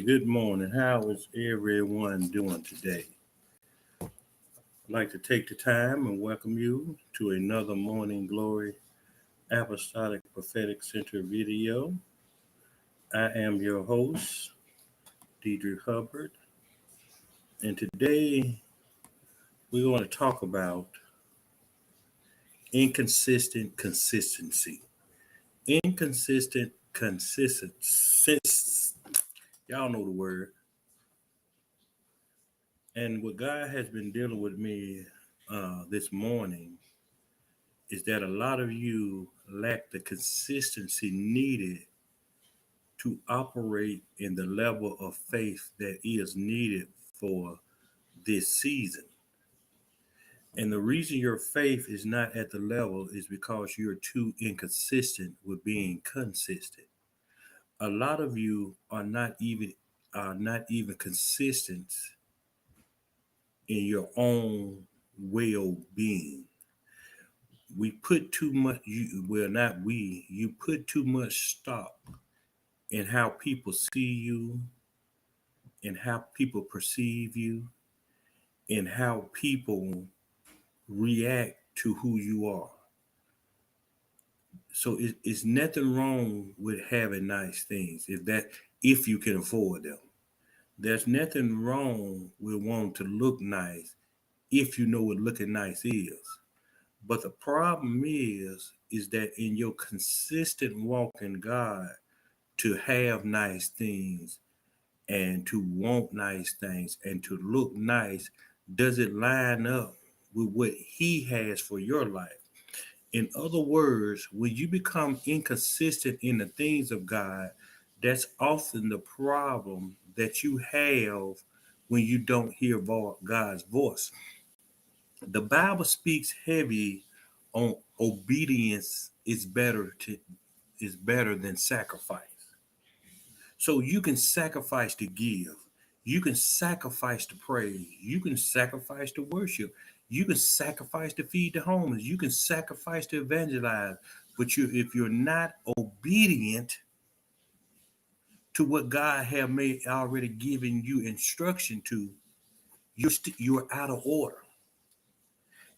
Good morning. How is everyone doing today? I'd like to take the time and welcome you to another Morning Glory Apostolic Prophetic Center video. I am your host, Hubbard, and today we're going to talk about inconsistent consistency. Inconsistent consistency. Y'all know the word. And what God has been dealing with me this morning is that a lot of you lack the consistency needed to operate in the level of faith that is needed for this season. And the reason your faith is not at the level is because you're too inconsistent with being consistent. A lot of you are not even consistent in your own well-being. We put too much you put too much stock in how people see you and how people perceive you and how people react to who you are. So it's nothing wrong with having nice things if you can afford them. There's nothing wrong with wanting to look nice if you know what looking nice is. But the problem is that in your consistent walk in God, to have nice things and to want nice things and to look nice, does it line up with what He has for your life? In other words, when you become inconsistent in the things of God, that's often the problem that you have when you don't hear God's voice. The Bible speaks heavy on obedience is better than sacrifice. So you can sacrifice to give. You can sacrifice to pray. You can sacrifice to worship. You can sacrifice to feed the homeless. You can sacrifice to evangelize. But if you're not obedient to what God have already given you instruction to, you're out of order.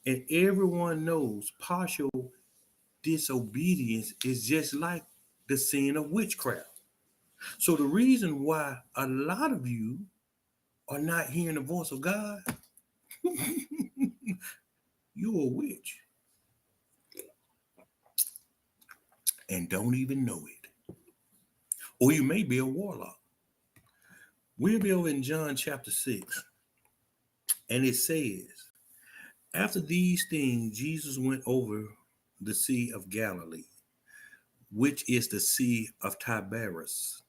And everyone knows partial disobedience is just like the sin of witchcraft. So the reason why a lot of you are not hearing the voice of God, you're a witch and don't even know it. Or you may be a warlock. We'll be over in John chapter 6, and it says, after these things, Jesus went over the Sea of Galilee, which is the Sea of Tiberias,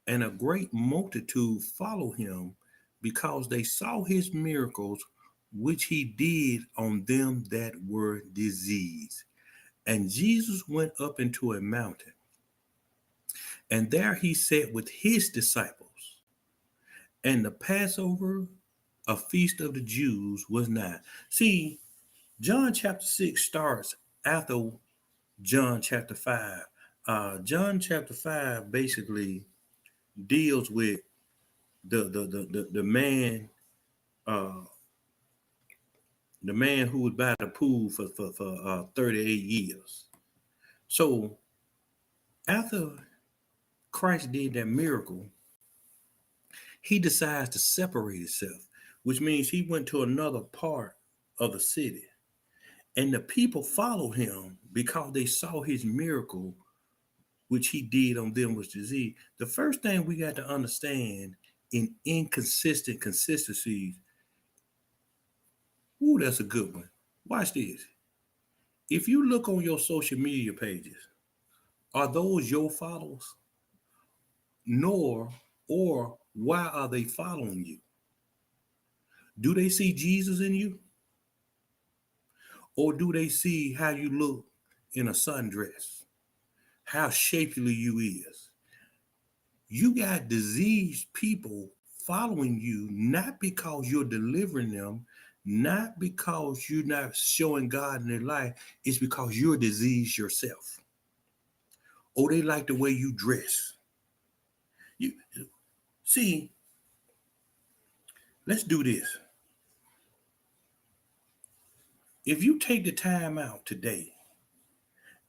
and a great multitude followed him because they saw his miracles, which he did on them that were diseased. And Jesus went up into a mountain, and there he sat with his disciples. And the Passover, a feast of the Jews, was nigh. See, John chapter 6 starts after John chapter 5. John chapter 5 basically deals with the man the man who was by the pool for 38 years. So after Christ did that miracle, he decides to separate himself, which means he went to another part of the city. And the people followed him because they saw his miracle, which he did on them was disease. The first thing we got to understand in inconsistent consistencies, ooh, that's a good one. Watch this. If you look on your social media pages, are those your followers? Or why are they following you? Do they see Jesus in you? Or do they see how you look in a sundress? How shapely you is? You got diseased people following you, not because you're delivering them, not because you're not showing God in their life, it's because you're diseased yourself. Or they like the way you dress. See, let's do this. If you take the time out today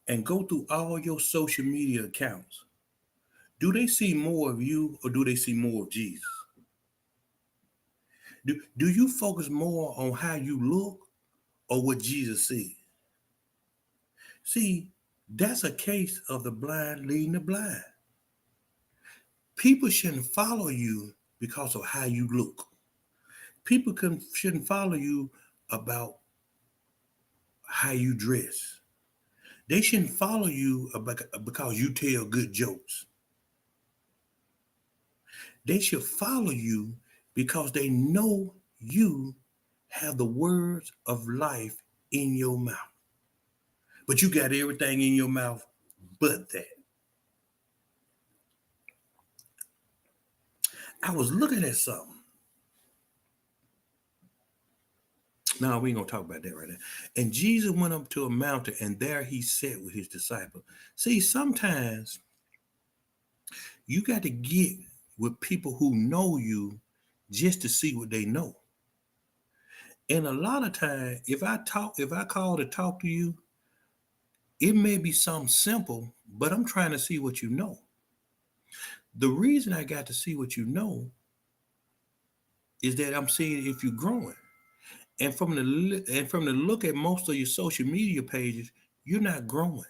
and go through all your social media accounts, do they see more of you or do they see more of Jesus? Do you focus more on how you look or what Jesus said? See, that's a case of the blind leading the blind. People shouldn't follow you because of how you look. Shouldn't follow you about how you dress. They shouldn't follow you because you tell good jokes. They should follow you because they know you have the words of life in your mouth. But you got everything in your mouth but that. I was looking at something. No, we ain't gonna talk about that right now. And Jesus went up to a mountain, and there he sat with his disciples. See, sometimes you got to get with people who know you just to see what they know. And a lot of times, if I call to talk to you, it may be something simple, but I'm trying to see what you know. The reason I got to see what you know is that I'm seeing if you're growing. And from the look at most of your social media pages, you're not growing.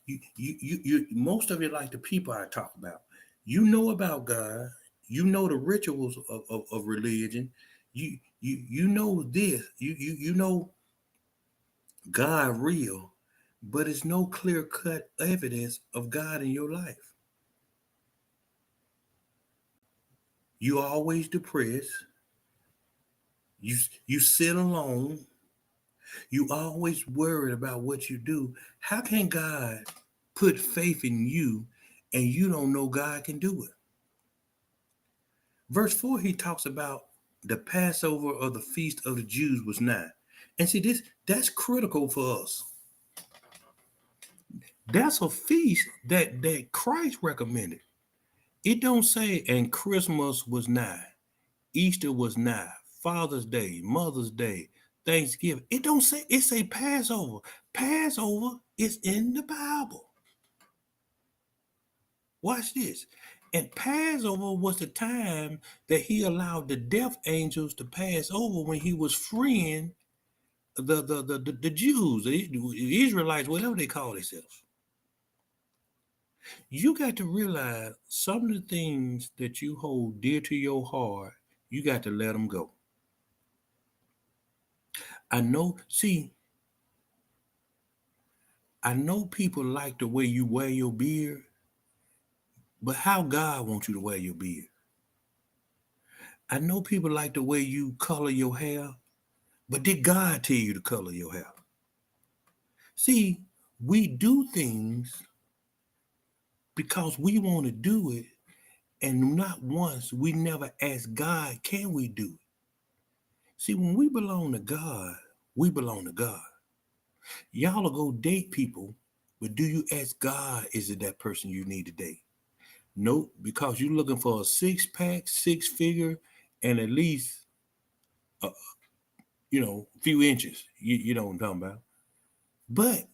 You most of it like the people I talk about. You know about God, you know the rituals of religion, you know this, you know God real, but it's no clear-cut evidence of God in your life. You always depressed, you sit alone, you always worried about what you do. How can God put faith in you and you don't know God can do it? Verse 4, he talks about the Passover of the feast of the Jews was nigh. And see, that's critical for us. That's a feast that Christ recommended. It don't say, and Christmas was nigh, Easter was nigh, Father's Day, Mother's Day, Thanksgiving. It don't say, it say Passover. Passover is in the Bible. Watch this. And Passover was the time that he allowed the death angels to pass over when he was freeing the Jews, the Israelites, whatever they call themselves. You got to realize some of the things that you hold dear to your heart, you got to let them go. I know, see, I know people like the way you wear your beard, but how God wants you to wear your beard. I know people like the way you color your hair, but did God tell you to color your hair? See, we do things because we want to do it, and not once we never ask God, can we do it? See, when we belong to God, we belong to God. Y'all will go date people, but do you ask God, is it that person you need to date? Nope, because you're looking for a six-pack, six-figure, and at least, a few inches. You know what I'm talking about. But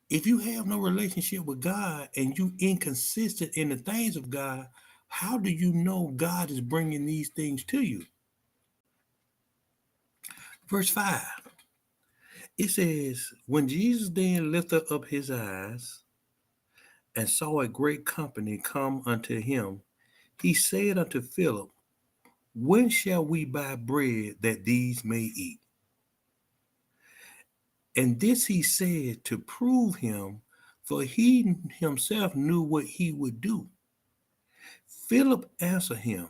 if you have no relationship with God and you inconsistent in the things of God, how do you know God is bringing these things to you? Verse 5, it says, when Jesus then lifted up his eyes and saw a great company come unto him, he said unto Philip, when shall we buy bread that these may eat? And this he said to prove him, for he himself knew what he would do. Philip answered him,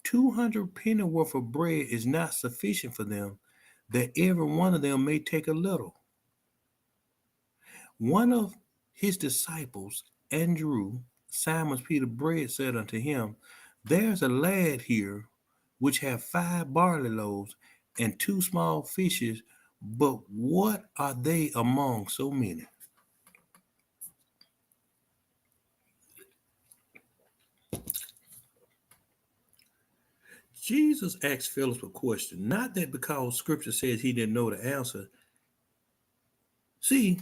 200 pennyworth of bread is not sufficient for them, that every one of them may take a little. One of his disciples, Andrew, Simon Peter's bread, said unto him, there's a lad here which have 5 barley loaves and 2 small fishes, but what are they among so many? Jesus asked Philip a question, not that because scripture says he didn't know the answer. See,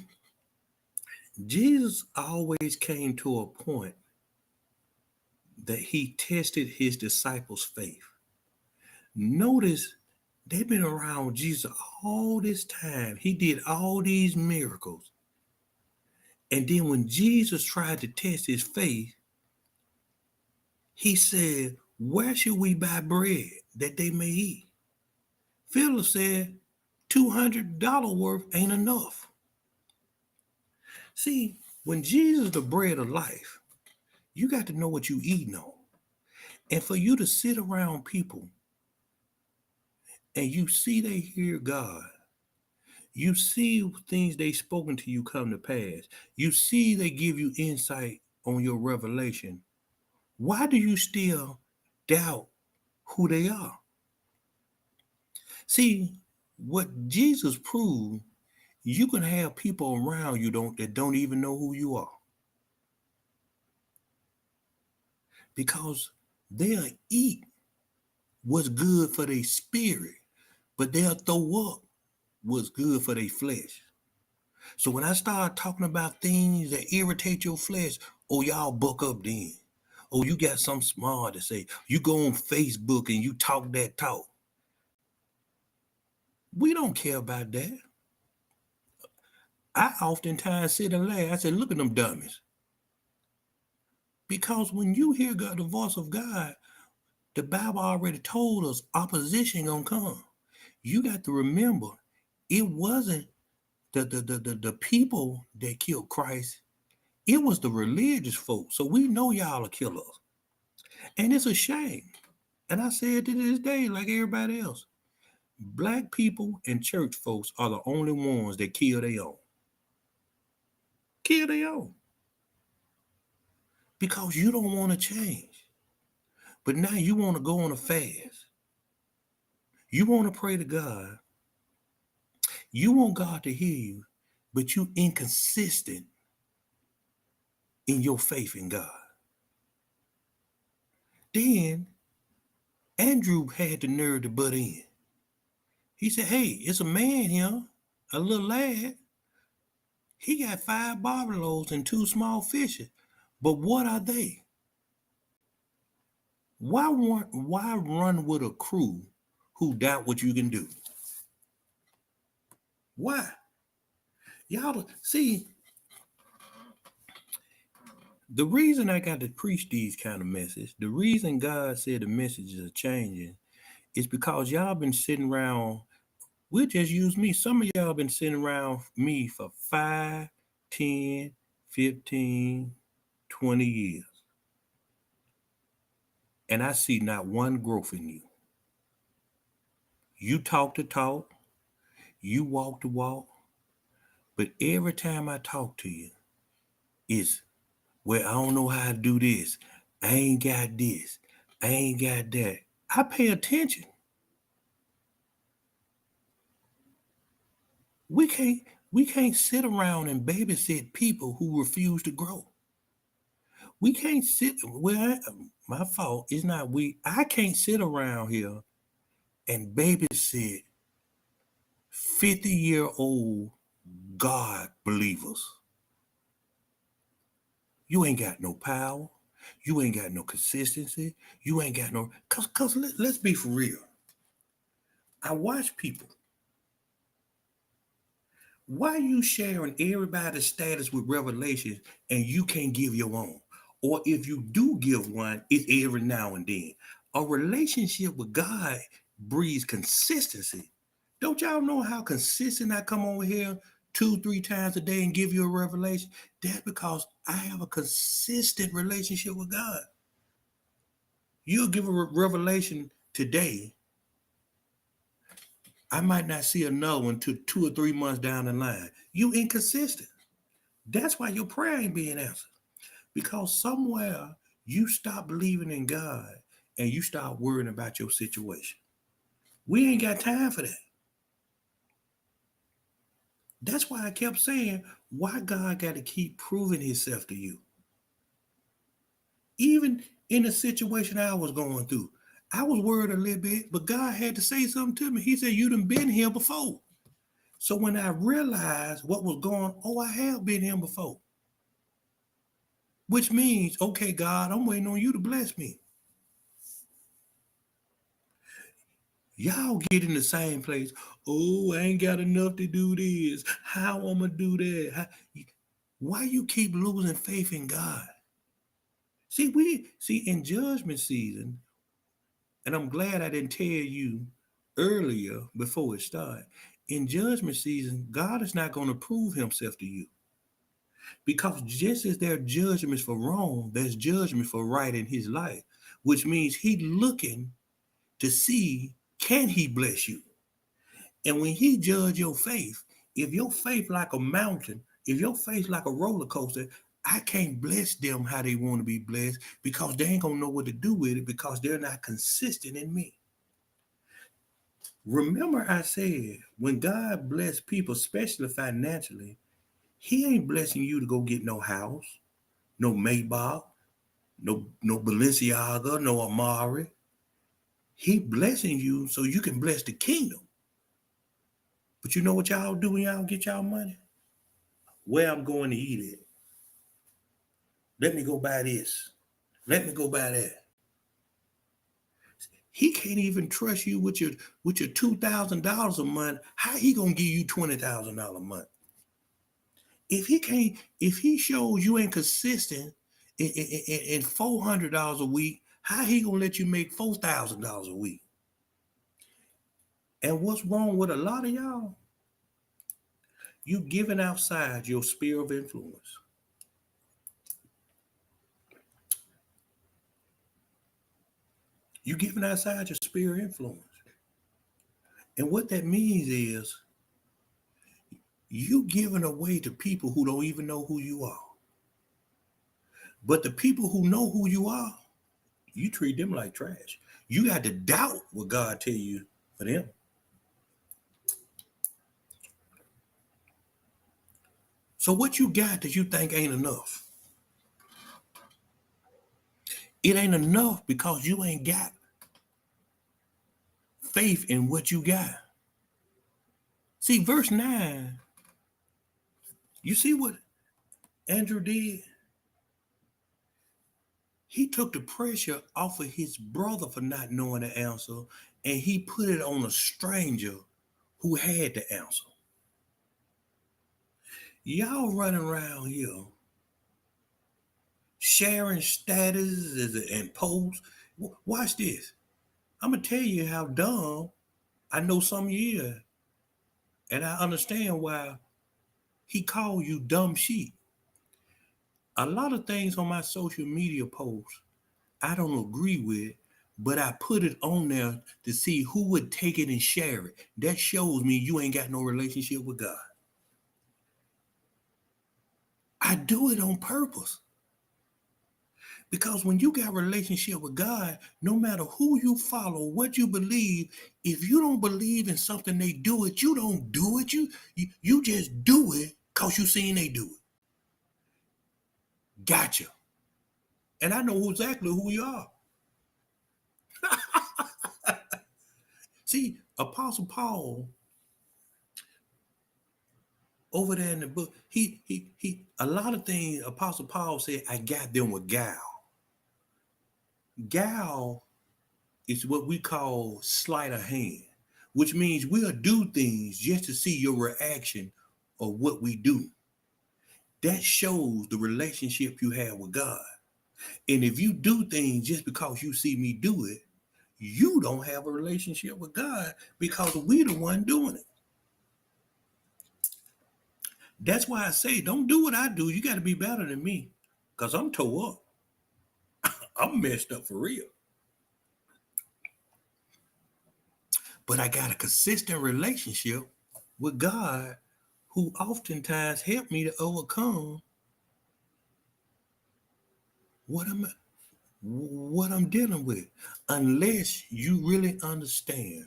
Jesus always came to a point that he tested his disciples' faith. Notice they've been around Jesus all this time. He did all these miracles. And then when Jesus tried to test his faith, he said, where should we buy bread that they may eat? Philip said, $200 worth ain't enough. See, when Jesus the bread of life, you got to know what you eating on. And for you to sit around people and you see they hear God, you see things they spoken to you come to pass, you see they give you insight on your revelation, why do you still doubt who they are? See, what Jesus proved, you can have people around you that don't even know who you are. Because they'll eat what's good for their spirit, but they'll throw up what's good for their flesh. So when I start talking about things that irritate your flesh, oh, y'all buck up then. Oh, you got something smart to say. You go on Facebook and you talk that talk. We don't care about that. I oftentimes sit and laugh. I say, look at them dummies. Because when you hear God, the voice of God, the Bible already told us opposition gonna come. You got to remember, it wasn't the people that killed Christ. It was the religious folks. So we know y'all are killers. And it's a shame. And I say it to this day, like everybody else. Black people and church folks are the only ones that kill their own. Kill their own. Because you don't want to change. But now you want to go on a fast. You want to pray to God. You want God to hear you, but you inconsistent in your faith in God. Then Andrew had the nerve to butt in. He said, hey, it's a man here, a little lad. He got 5 barley loaves and 2 small fishes. But what are they? Why run with a crew who doubt what you can do? Why? Y'all see, the reason I got to preach these kind of messages, the reason God said the messages are changing is because y'all been sitting around, we'll just use me. Some of y'all been sitting around me for 5, 10, 15, 20 years. And I see not one growth in you. You talk the talk, you walk the walk, but every time I talk to you, it's, well, I don't know how to do this. I ain't got this. I ain't got that. I pay attention. We can't sit around and babysit people who refuse to grow. We can't sit, well, my fault. It's not we. I can't sit around here and babysit 50-year-old God believers. You ain't got no power. You ain't got no consistency. You ain't got no, cause let's be for real. I watch people. Why you sharing everybody's status with revelations and you can't give your own? Or if you do give one, it's every now and then. A relationship with God breeds consistency. Don't y'all know how consistent I come over here 2-3 times a day and give you a revelation? That's because I have a consistent relationship with God. You'll give a revelation today. I might not see another one till 2 or 3 months down the line. You inconsistent. That's why your prayer ain't being answered. Because somewhere you stop believing in God and you start worrying about your situation. We ain't got time for that. That's why I kept saying, why God got to keep proving himself to you? Even in the situation I was going through, I was worried a little bit, but God had to say something to me. He said, you done been here before. So when I realized what was going, oh, I have been here before. Which means, okay, God, I'm waiting on you to bless me. Y'all get in the same place. Oh, I ain't got enough to do this. How I'm gonna do that? Why you keep losing faith in God? See in judgment season, and I'm glad I didn't tell you earlier before it started. In judgment season, God is not going to prove himself to you. Because just as there are judgments for wrong, there's judgment for right in his life, which means he's looking to see, can he bless you? And when he judge your faith, if your faith like a mountain, if your faith like a roller coaster, I can't bless them how they want to be blessed because they ain't gonna know what to do with it because they're not consistent in me. Remember I said, when God bless people, especially financially, he ain't blessing you to go get no house, no Maybach, no Balenciaga, no Amari. He blessing you so you can bless the kingdom. But you know what y'all do when y'all get y'all money? Where I'm going to eat it. Let me go buy this. Let me go buy that. He can't even trust you with your $2,000 a month. How he gonna give you $20,000 a month? If he shows you ain't consistent in $400 a week, how he gonna let you make $4,000 a week? And what's wrong with a lot of y'all? You giving outside your sphere of influence. You giving outside your sphere of influence. And what that means is you giving away to people who don't even know who you are. But the people who know who you are, you treat them like trash. You got to doubt what God tell you for them. So what you got that you think ain't enough? It ain't enough because you ain't got faith in what you got. See, verse 9, you see what Andrew did? He took the pressure off of his brother for not knowing the answer, and he put it on a stranger who had the answer. Y'all running around here sharing statuses and posts. Watch this. I'm gonna tell you how dumb I know some year, and I understand why he called you dumb sheep. A lot of things on my social media posts I don't agree with, but I put it on there to see who would take it and share it. That shows me you ain't got no relationship with God. I do it on purpose. Because when you got a relationship with God, no matter who you follow, what you believe, if you don't believe in something they do it, you don't do it. You just do it because you seen they do it. Gotcha. And I know exactly who you are. See, Apostle Paul over there in the book, he a lot of things Apostle Paul said, I got them with gal. Gal is what we call sleight of hand, which means we'll do things just to see your reaction of what we do. That shows the relationship you have with God. And if you do things just because you see me do it, you don't have a relationship with God because we're the one doing it. That's why I say, don't do what I do. You got to be better than me because I'm tore up. I'm messed up for real. But I got a consistent relationship with God who oftentimes help me to overcome what I'm dealing with. Unless you really understand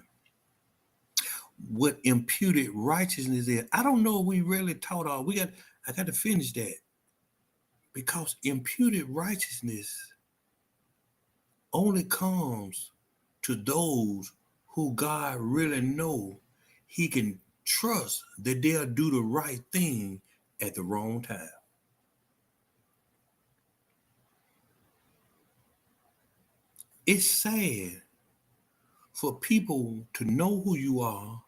what imputed righteousness is. I don't know if we really taught all. I got to finish that because imputed righteousness only comes to those who God really know he can trust that they'll do the right thing at the wrong time. It's sad for people to know who you are,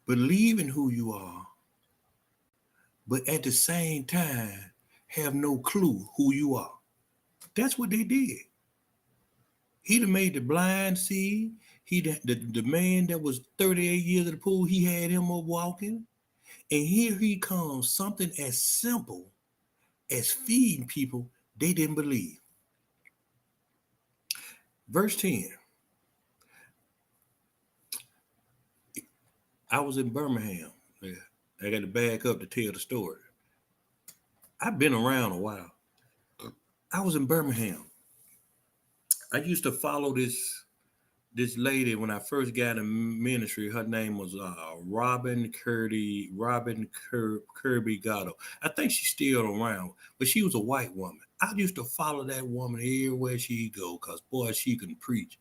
believe in who you are, but at the same time have no clue who you are. That's what they did. He done made the blind see. The man that was 38 years at the pool, he had him up walking. And here he comes, something as simple as feeding people they didn't believe. Verse 10. I was in Birmingham. I got to back up to tell the story. I've been around a while. I was in Birmingham. I used to follow this lady when I first got in ministry. Her name was Kirby Gatto. I think she's still around, but she was a white woman. I used to follow that woman everywhere she go, because boy, she can preach.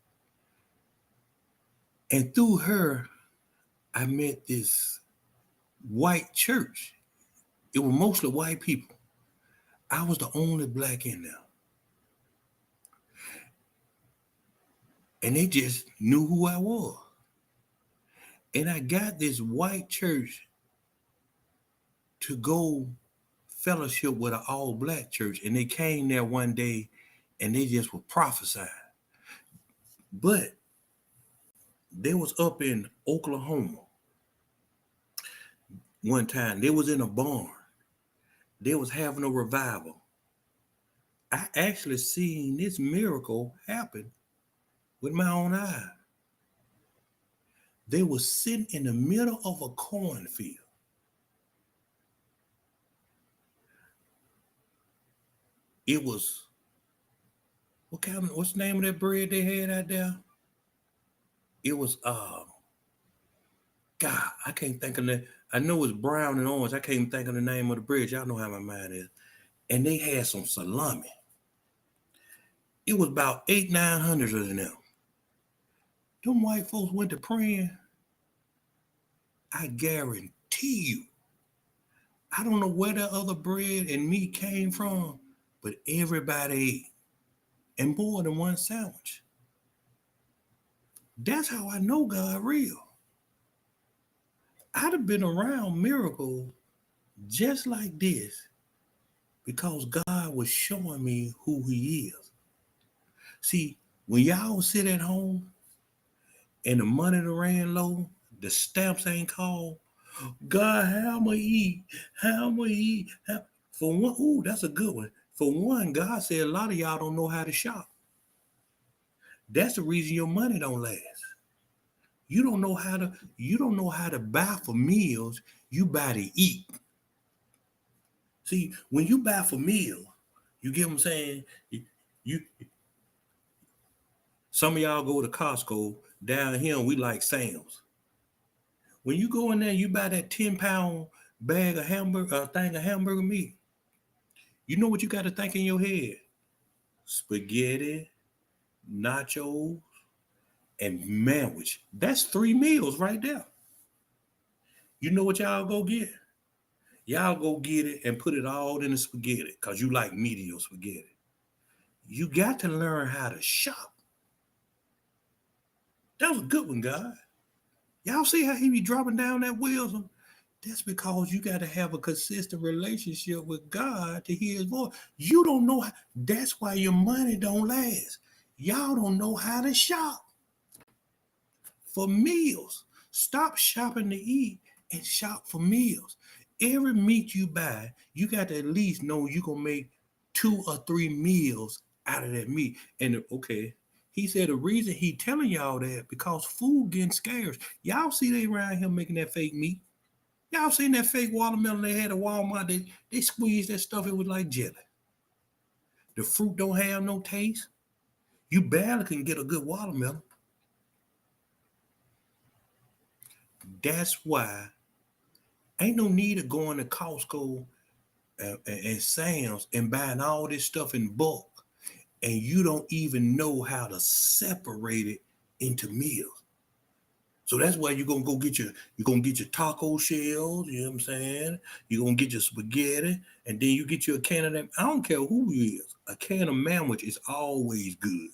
And through her, I met this white church. It was mostly white people. I was the only black in there. And they just knew who I was. And I got this white church to go fellowship with an all black church. And they came there one day and they just were prophesying. But they was up in Oklahoma one time. They was in a barn. They was having a revival. I actually seen this miracle happen with my own eyes. They were sitting in the middle of a cornfield. It was, what's the name of that bread they had out there? It was, God, I can't think of that. I know it's brown and orange. I can't think of the name of the bread. Y'all know how my mind is. And they had some salami. It was about 900 of them. Them white folks went to praying. I guarantee you, I don't know where the other bread and meat came from, but everybody ate. And more than one sandwich. That's how I know God real. I'd have been around miracles just like this because God was showing me who he is. See, when y'all sit at home and the money that ran low, the stamps ain't called, God, how am I eat? How am I eat? For one, ooh, that's a good one. For one, God said a lot of y'all don't know how to shop. That's the reason your money don't last. You don't know how to buy for meals, you buy to eat. See, when you buy for meals, you get what I'm saying? You some of y'all go to Costco. Down here, we like Sam's. When you go in there, you buy that 10-pound bag of hamburger, thing of hamburger meat. You know what you got to think in your head? Spaghetti, nachos, and sandwich. That's 3 meals right there. You know what y'all go get? Y'all go get it and put it all in the spaghetti because you like medium spaghetti. You got to learn how to shop. That was a good one, God. Y'all see how he be dropping down that wisdom? That's because you got to have a consistent relationship with God to hear his voice. You don't know how, that's why your money don't last. Y'all don't know how to shop for meals. Stop shopping to eat and shop for meals. Every meat you buy, you got to at least know you're going to make 2 or 3 meals out of that meat. And okay, he said the reason he telling y'all that because food getting scarce. Y'all see they around here making that fake meat. Y'all seen that fake watermelon they had at Walmart? They squeezed that stuff. It was like jelly. The fruit don't have no taste. You barely can get a good watermelon. That's why ain't no need of going to Costco and Sam's and buying all this stuff in bulk and you don't even know how to separate it into meals. So that's why you're gonna get your taco shells, you know what I'm saying? You're gonna get your spaghetti, and then you get you a can of that. I don't care who he is, a can of sandwich is always good,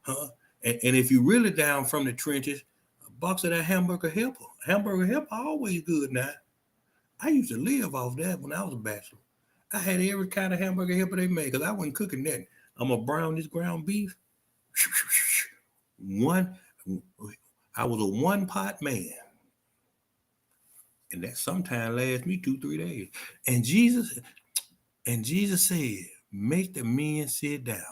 huh? And if you really down from the trenches, a box of that hamburger helper always good now. I used to live off that when I was a bachelor. I had every kind of hamburger helper they made because I wasn't cooking that. I'm gonna brown this ground beef. One, I was a one pot man, and that sometimes lasts me 2, 3 days. And Jesus said, "Make the men sit down."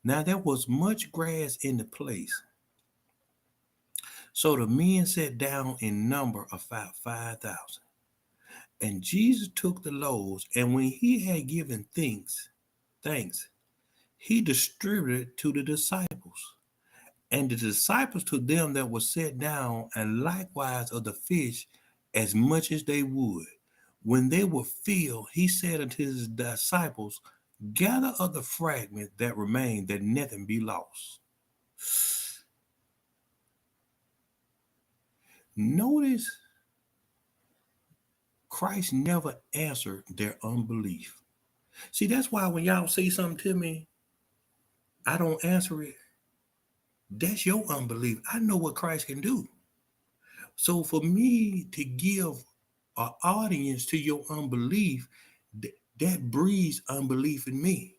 Now there was much grass in the place, so the men sat down in number of about 5,000. And Jesus took the loaves, and when he had given thanks, he distributed to the disciples, and the disciples to them that were set down, and likewise of the fish as much as they would. When they were filled, he said unto his disciples, gather of the fragment that remain, that nothing be lost. Notice Christ never answered their unbelief. See, that's why when y'all say something to me, I don't answer it. That's your unbelief. I know what Christ can do. So for me to give an audience to your unbelief, that breeds unbelief in me.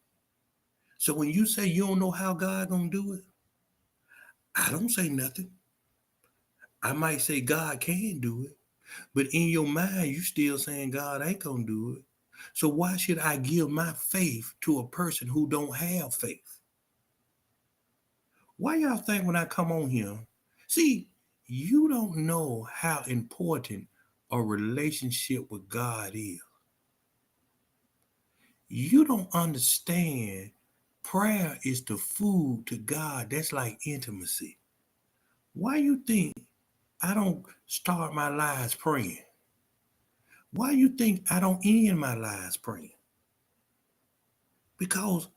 So when you say you don't know how God gonna do it, I don't say nothing. I might say God can do it, but in your mind, you still saying God ain't gonna do it. So why should I give my faith to a person who don't have faith? Why y'all think when I come on here, see, you don't know how important a relationship with God is. You don't understand prayer is the food to God. That's like intimacy. Why you think I don't start my lives praying? Why you think I don't end my lives praying? Because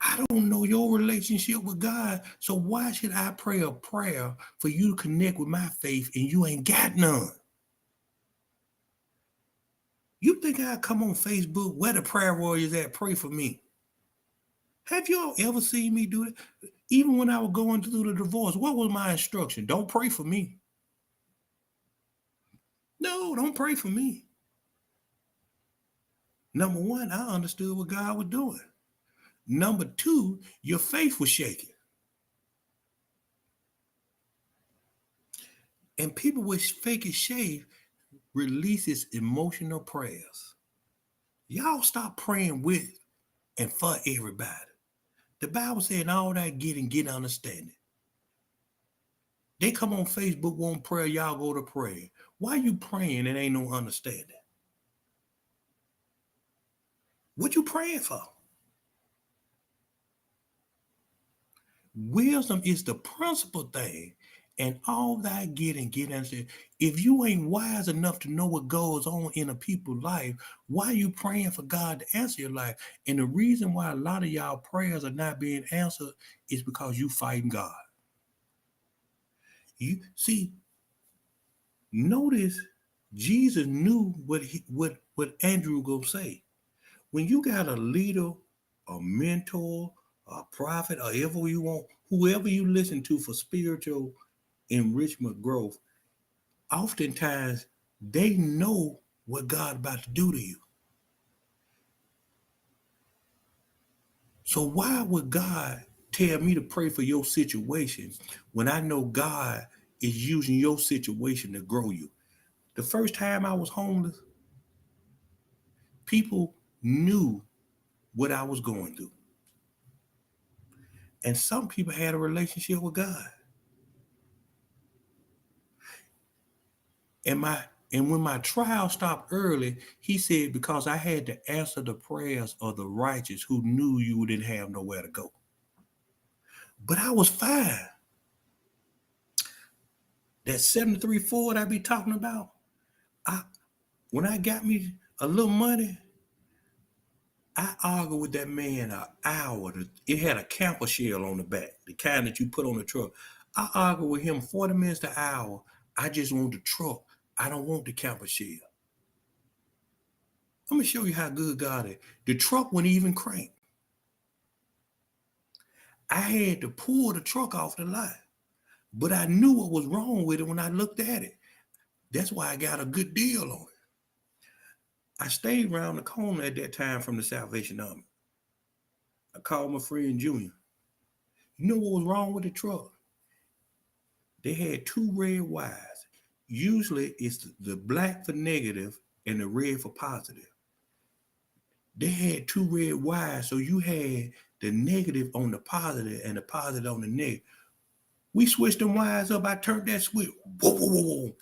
I don't know your relationship with God. So why should I pray a prayer for you to connect with my faith and you ain't got none? You think I come on Facebook, where the prayer warriors at, pray for me? Have y'all ever seen me do that? Even when I was going through the divorce, what was my instruction? Don't pray for me. No, don't pray for me. Number one, I understood what God was doing. Number two, your faith was shaking. And people with fake shave releases emotional prayers. Y'all stop praying with and for everybody. The Bible said all that get understanding. They come on Facebook, want prayer, y'all go to prayer. Why you praying and ain't no understanding? What you praying for? Wisdom is the principal thing, and all that get understanding. If you ain't wise enough to know what goes on in a people's life, why you praying for God to answer your life? And the reason why a lot of y'all prayers are not being answered is because you fighting God. You see, notice Jesus knew what Andrew gonna say. When you got a leader, a mentor, a prophet, or whoever you listen to for spiritual enrichment growth, oftentimes they know what God about to do to you. So why would God tell me to pray for your situation when I know God is using your situation to grow you? The first time I was homeless, people knew what I was going through. And some people had a relationship with God. And when my trial stopped early, he said, because I had to answer the prayers of the righteous who knew you didn't have nowhere to go. But I was fine. That 73 Ford I be talking about, when I got me a little money, I argued with that man an hour. It had a camper shell on the back, the kind that you put on the truck. I argued with him 40 minutes to an hour. I just want the truck. I don't want the camper shell. I'm gonna show you how good God is. The truck wouldn't even crank. I had to pull the truck off the lot, but I knew what was wrong with it when I looked at it. That's why I got a good deal on it. I stayed around the corner at that time from the Salvation Army. I called my friend Junior. You know what was wrong with the truck? They had two red wires. Usually it's the black for negative and the red for positive. They had two red wires, so you had the negative on the positive and the positive on the negative. We switched them wires up. I turned that switch. Whoa, whoa, whoa, whoa.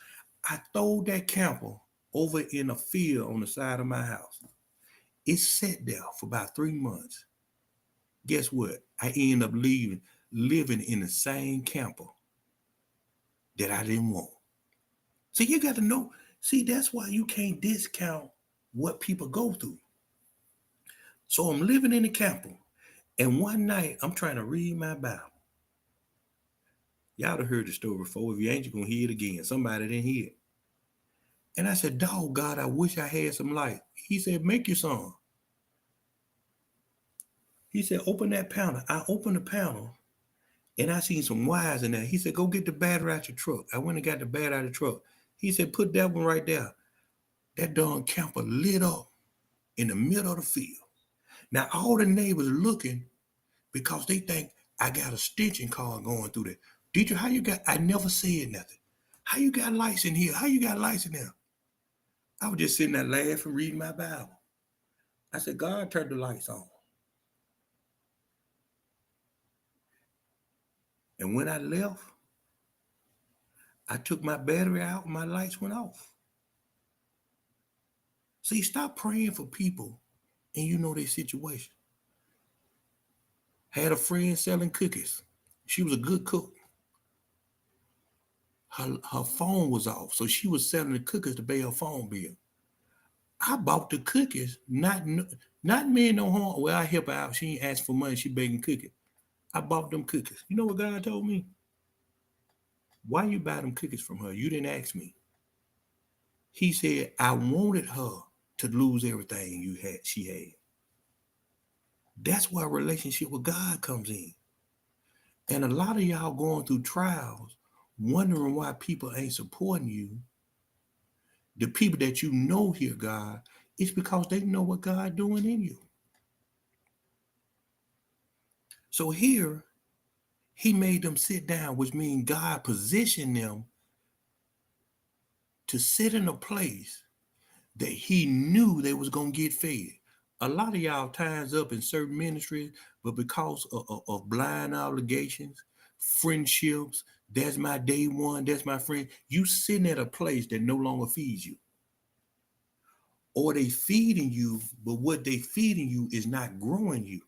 I threw that camper over in a field on the side of my house. It sat there for about 3 months. Guess what? I ended up living in the same camper that I didn't want. See, you got to know. See, that's why you can't discount what people go through. So I'm living in the camper, and one night I'm trying to read my Bible. Y'all have heard the story before. If you ain't, you're going to hear it again. Somebody didn't hear it. And I said, dog, God, I wish I had some light. He said, make you some. He said, open that panel. I opened the panel, and I seen some wires in there. He said, go get the battery out your truck. I went and got the battery out of the truck. He said, put that one right there. That darn camper lit up in the middle of the field. Now, all the neighbors are looking because they think I got a stitching car going through there. Dietrich, how you got, I never said nothing. How you got lights in here? How you got lights in there? I was just sitting there laughing, reading my Bible. I said, God turned the lights on. And when I left, I took my battery out and my lights went off. See, stop praying for people and you know their situation. Had a friend selling cookies. She was a good cook. Her phone was off, so she was selling the cookies to pay her phone bill. I bought the cookies, not me no harm. Well, I help her out. She ain't asked for money. She baking cookies. I bought them cookies. You know what God told me? Why you buy them cookies from her? You didn't ask me. He said, I wanted her to lose everything she had. That's why a relationship with God comes in. And a lot of y'all going through trials, wondering why people ain't supporting you. The people that you know hear God, it's because they know what God doing in you. So here, he made them sit down, which means God positioned them to sit in a place that he knew they was going to get fed. A lot of y'all ties up in certain ministries, but because of blind obligations, friendships, that's my day one, that's my friend, you sitting at a place that no longer feeds you. Or they feeding you, but what they feeding you is not growing you.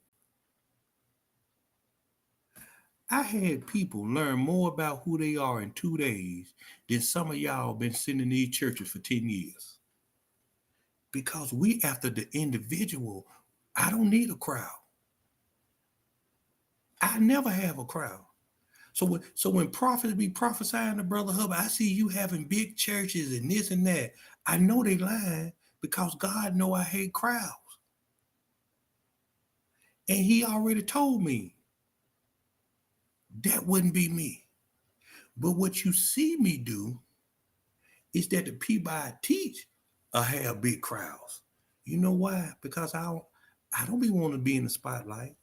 I had people learn more about who they are in 2 days than some of y'all been sitting in these churches for 10 years. Because we after the individual. I don't need a crowd. I never have a crowd. So when prophets be prophesying to Brother Hubbard, I see you having big churches and this and that. I know they lying because God know I hate crowds. And he already told me that wouldn't be me. But what you see me do is that the people I teach have big crowds. You know why? Because I don't be wanting to be in the spotlight.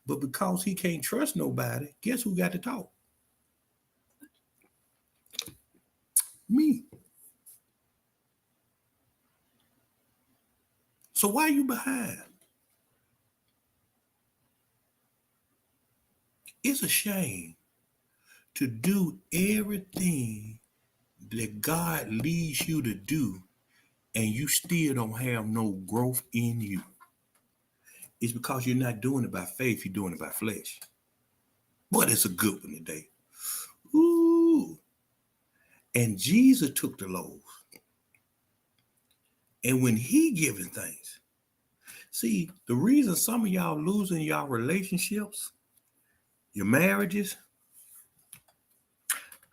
But because he can't trust nobody, guess who got to talk? Me. So why are you behind? It's a shame to do everything that God leads you to do and you still don't have no growth in you. It's because you're not doing it by faith, you're doing it by flesh. But it's a good one today. Ooh. And Jesus took the loaves. And when he given things, See, the reason some of y'all losing y'all relationships, your marriages,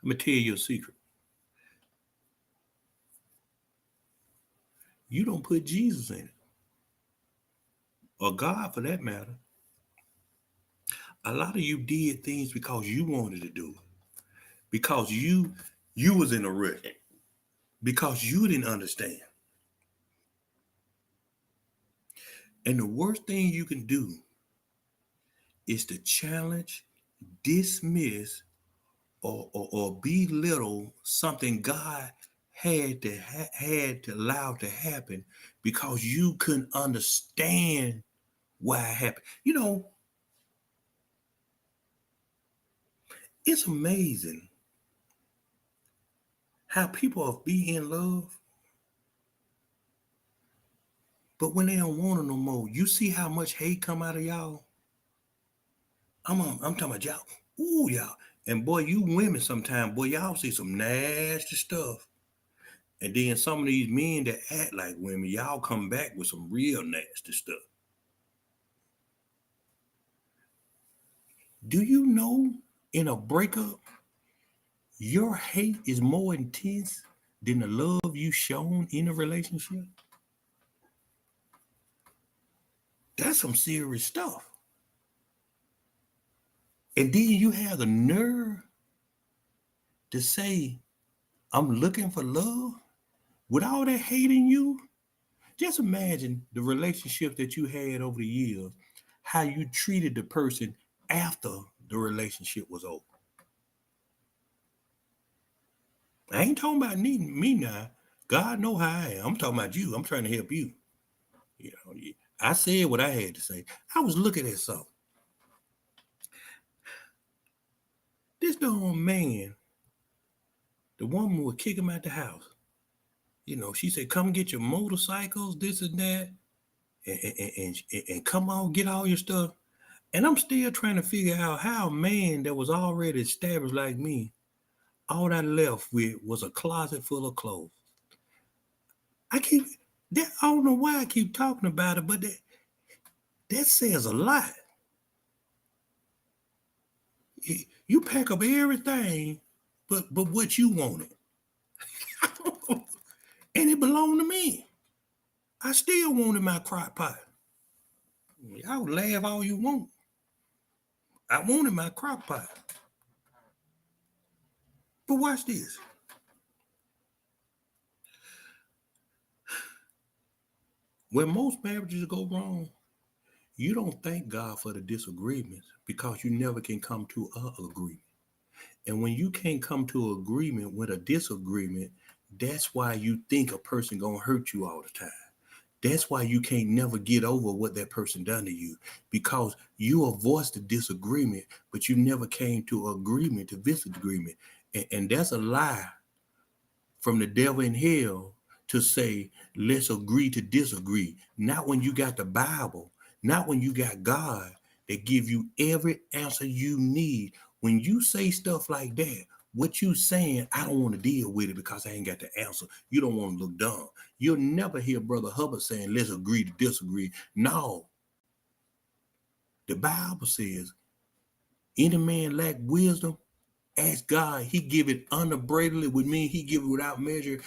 let me tell you a secret. You don't put Jesus in it, or God for that matter. A lot of you did things because you wanted to do it, because you was in a rut, because you didn't understand. And the worst thing you can do is to challenge, dismiss, or belittle something God had to allow to happen because you couldn't understand why it happened. You know, it's amazing how people be in love, but when they don't want it no more, you see how much hate come out of y'all. I'm talking about y'all. Ooh, y'all. And boy, you women sometimes, boy, y'all see some nasty stuff. And then some of these men that act like women, y'all come back with some real nasty stuff. Do you know in a breakup, your hate is more intense than the love you shown in a relationship? That's some serious stuff. And then you have the nerve to say, I'm looking for love with all that hate in you. Just imagine the relationship that you had over the years, how you treated the person after the relationship was over. I ain't talking about me now. God know how I am. I'm talking about you. I'm trying to help you. You know, I said what I had to say. I was looking at something. This darn man, the woman would kick him out the house. You know, she said, come get your motorcycles, this and that, and come on, get all your stuff. And I'm still trying to figure out how a man that was already established like me, all I left with was a closet full of clothes. I keep that I don't know why I keep talking about it, but that says a lot. You pack up everything, but what you wanted, and it belonged to me. I still wanted my crock pot. Y'all laugh all you want. I wanted my crock pot. But watch this. When most marriages go wrong, you don't thank God for the disagreements because you never can come to an agreement. And when you can't come to an agreement with a disagreement, that's why you think a person gonna hurt you all the time. That's why you can't never get over what that person done to you, because you voiced the disagreement, but you never came to agreement to disagreement. And that's a lie from the devil in hell to say, let's agree to disagree. Not when you got the Bible, not when you got God that give you every answer you need. When you say stuff like that, what you saying, I don't want to deal with it because I ain't got the answer. You don't want to look dumb. You'll never hear Brother Hubbard saying, let's agree to disagree. No. The Bible says, any man lack wisdom, ask God. He give it unabridledly, which means he give it without measure.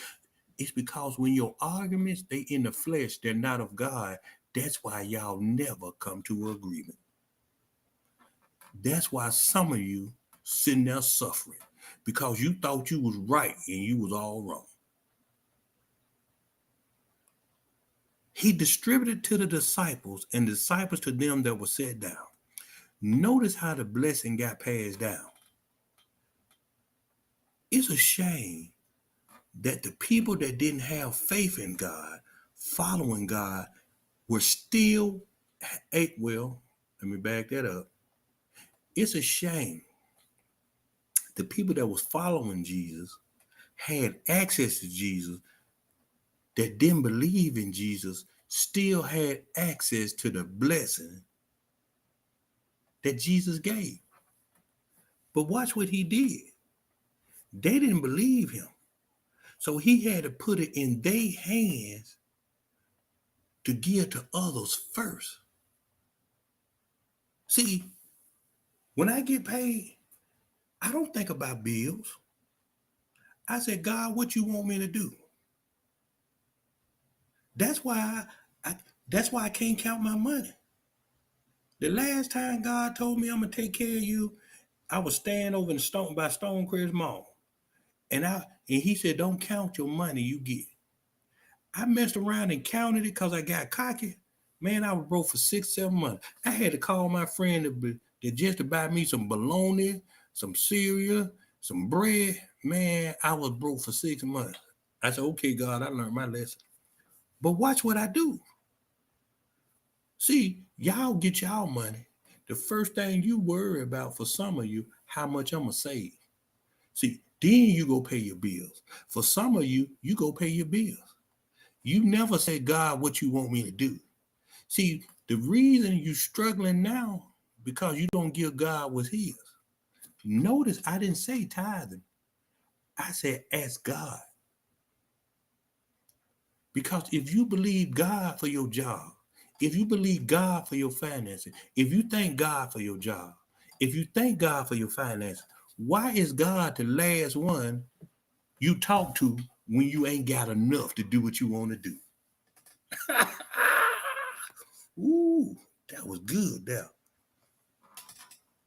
It's because when your arguments, they in the flesh, they're not of God. That's why y'all never come to an agreement. That's why some of you sitting there suffering, because you thought you was right and you was all wrong. He distributed to the disciples, and the disciples to them that were set down. Notice how the blessing got passed down. It's a shame that the people that didn't have faith in God, following God, were still, well, let me back that up. It's a shame the people that was following Jesus, had access to Jesus, that didn't believe in Jesus, still had access to the blessing that Jesus gave. But watch what he did. They didn't believe him. So he had to put it in their hands to give to others first. See, when I get paid, I don't think about bills. I said, God, what you want me to do? That's why that's why I can't count my money. The last time God told me I'm gonna take care of you, I was staying over in Stone by Stonecrest Mall. And he said, don't count your money you get. I messed around and counted it because I got cocky. Man, I was broke for 6, 7 months. I had to call my friend to just to buy me some bologna, some cereal, some bread. Man, I was broke for 6 months. I said, okay, God, I learned my lesson. But watch what I do. See, y'all get y'all money. The first thing you worry about for some of you, how much I'm going to save. See, then you go pay your bills. For some of you, you go pay your bills. You never say, God, what you want me to do. See, the reason you're struggling now, because you don't give God what's his. Notice I didn't say tithing. I said, ask God. Because if you believe God for your job, if you believe God for your finances, if you thank God for your job, if you thank God for your finances, why is God the last one you talk to when you ain't got enough to do what you want to do? Ooh, that was good there.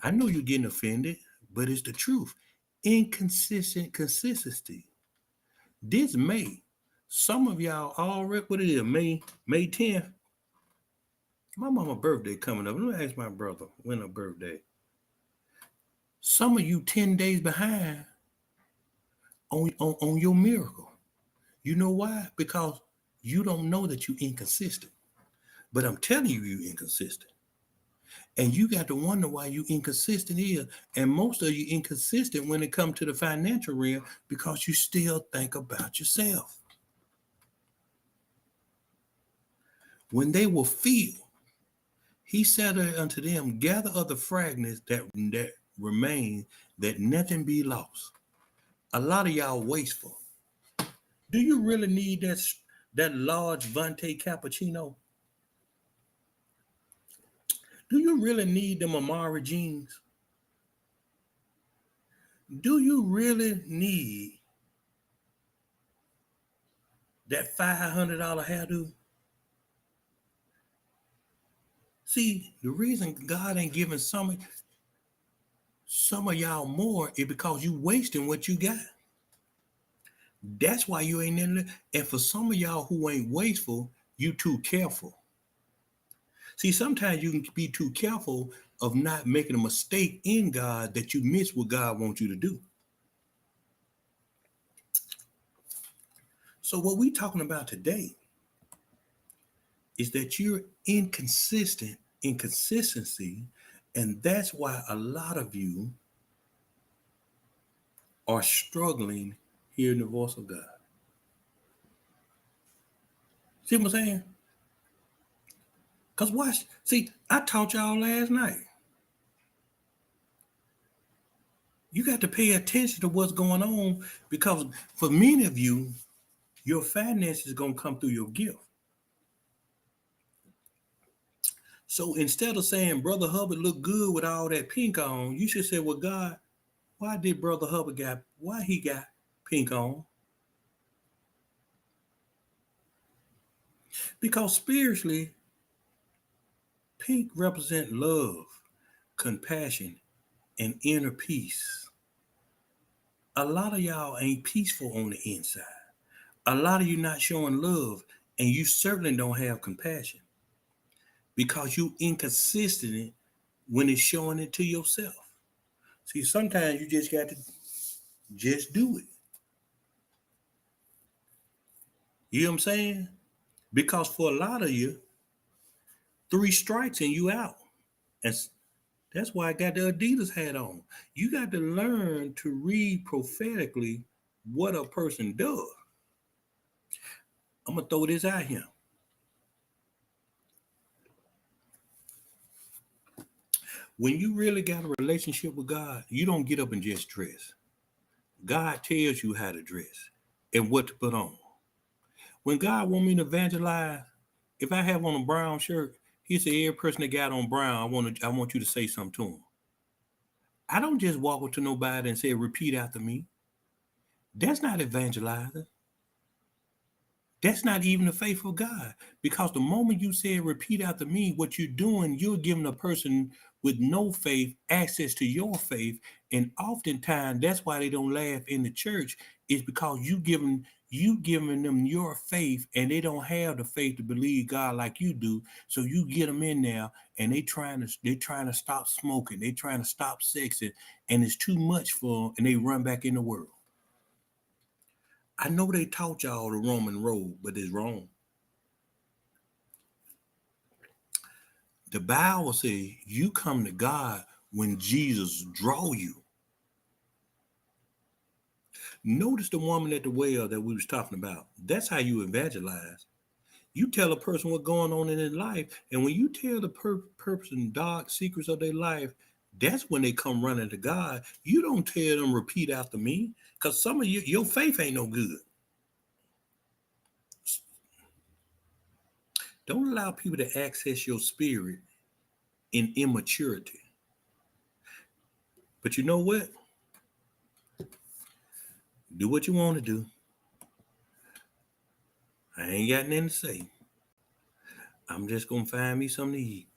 I know you're getting offended, but it's the truth. Inconsistent consistency. This May, some of y'all already, what it is, May 10th? My mama's birthday coming up. Let me ask my brother when her birthday. Some of you 10 days behind on your miracle. You know why? Because you don't know that you're inconsistent. But I'm telling you, you're inconsistent. And you got to wonder why you inconsistent is. And most of you inconsistent when it comes to the financial realm because you still think about yourself. When they were filled, he said unto them, gather of the fragments that remain, that nothing be lost. A lot of y'all wasteful. Do you really need that large Vante cappuccino? Do you really need them Amari jeans? Do you really need that $500 hairdo? See, the reason God ain't giving some of y'all more is because you wasting what you got. That's why you ain't in there. And for some of y'all who ain't wasteful, you too careful. See, sometimes you can be too careful of not making a mistake in God that you miss what God wants you to do. So what we talking about today is that you're inconsistency, and that's why a lot of you are struggling hearing the voice of God. See what I'm saying? Because watch, see, I taught y'all last night. You got to pay attention to what's going on because for many of you, your finances is going to come through your gift. So instead of saying Brother Hubbard looked good with all that pink on, you should say, well, God, why did Brother Hubbard got pink on? Because spiritually, pink represents love, compassion, and inner peace. A lot of y'all ain't peaceful on the inside. A lot of you not showing love, and you certainly don't have compassion because you inconsistent when it's showing it to yourself. See, sometimes you just got to just do it. You know what I'm saying? Because for a lot of you, 3 strikes and you out. And that's why I got the Adidas hat on. You got to learn to read prophetically what a person does. I'm going to throw this out here. When you really got a relationship with God, you don't get up and just dress. God tells you how to dress and what to put on. When God want me to evangelize, If I have on a brown shirt, he said, every person that got on brown, I want you to say something to him. I don't just walk up to nobody and say, repeat after me. That's not evangelizing. That's not even the faith of God. Because the moment you say repeat after me, what you're doing, you're giving a person with no faith access to your faith. And oftentimes that's why they don't laugh in the church, is because you giving them your faith and they don't have the faith to believe God like you do. So you get them in there and they trying to stop smoking, they trying to stop sexing, and it's too much for them and they run back in the world. I know they taught y'all the Roman road, but it's wrong. The Bible says you come to God when Jesus draw you. Notice the woman at the well that we was talking about. That's how you evangelize. You tell a person what's going on in their life, and when you tell the person dark secrets of their life, that's when they come running to God. You don't tell them repeat after me, because some of your faith ain't no good. Don't allow people to access your spirit in immaturity. But you know what? Do what you want to do. I ain't got nothing to say. I'm just gonna find me something to eat.